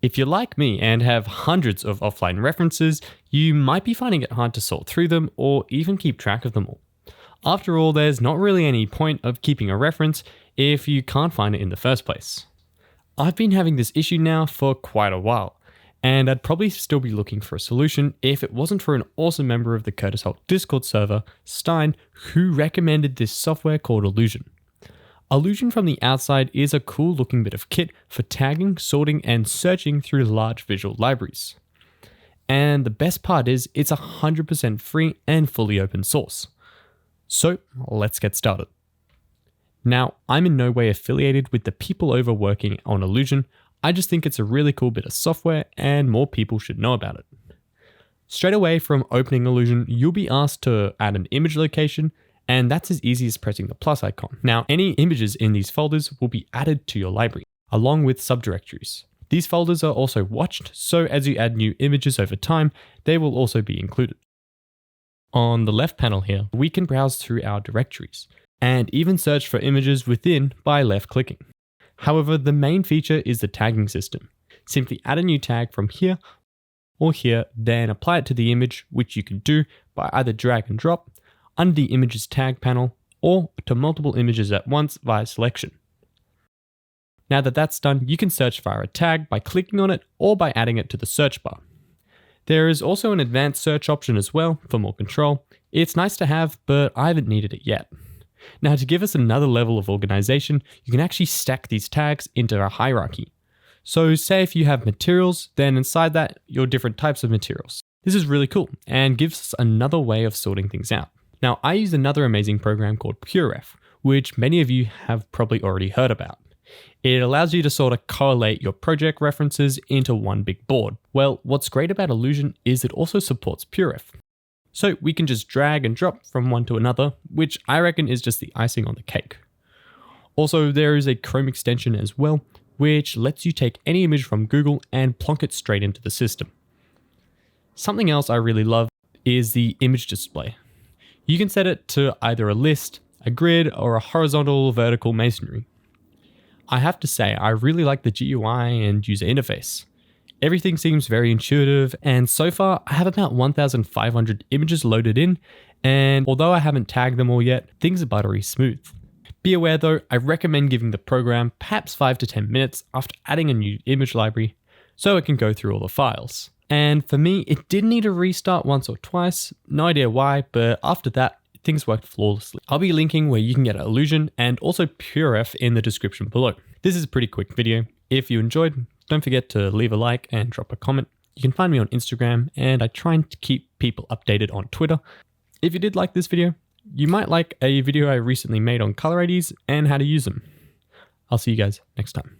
If you're like me and have hundreds of offline references, you might be finding it hard to sort through them or even keep track of them all. After all, there's not really any point of keeping a reference if you can't find it in the first place. I've been having this issue now for quite a while, and I'd probably still be looking for a solution if it wasn't for an awesome member of the Curtis Holt Discord server, Stein, who recommended this software called Allusion. Allusion from the outside is a cool looking bit of kit for tagging, sorting, and searching through large visual libraries. And the best part is it's 100% free and fully open source. So let's get started. Now, I'm in no way affiliated with the people over working on Allusion. I just think it's a really cool bit of software and more people should know about it. Straight away from opening Allusion, you'll be asked to add an image location, and that's as easy as pressing the plus icon. Now, any images in these folders will be added to your library, along with subdirectories. These folders are also watched, so as you add new images over time, they will also be included. On the left panel here, we can browse through our directories, and even search for images within by left-clicking. However, the main feature is the tagging system. Simply add a new tag from here or here, then apply it to the image, which you can do by either drag and drop under the images tag panel or to multiple images at once via selection. Now that that's done, you can search for a tag by clicking on it or by adding it to the search bar. There is also an advanced search option as well for more control. It's nice to have, but I haven't needed it yet. Now, to give us another level of organization, you can actually stack these tags into a hierarchy. So say if you have materials, then inside that, your different types of materials. This is really cool and gives us another way of sorting things out. Now, I use another amazing program called PureRef, which many of you have probably already heard about. It allows you to sort of correlate your project references into one big board. Well, what's great about Allusion is it also supports PureRef. So we can just drag and drop from one to another, which I reckon is just the icing on the cake. Also, there is a Chrome extension as well, which lets you take any image from Google and plonk it straight into the system. Something else I really love is the image display. You can set it to either a list, a grid, or a horizontal vertical masonry. I have to say, I really like the GUI and user interface. Everything seems very intuitive, and so far I have about 1,500 images loaded in, and although I haven't tagged them all yet, things are buttery smooth. Be aware though, I recommend giving the program perhaps 5 to 10 minutes after adding a new image library so it can go through all the files. And for me, it did need a restart once or twice, no idea why, but after that, things worked flawlessly. I'll be linking where you can get Allusion and also PureRef in the description below. This is a pretty quick video. If you enjoyed, don't forget to leave a like and drop a comment. You can find me on Instagram, and I try and keep people updated on Twitter. If you did like this video, you might like a video I recently made on color IDs and how to use them. I'll see you guys next time.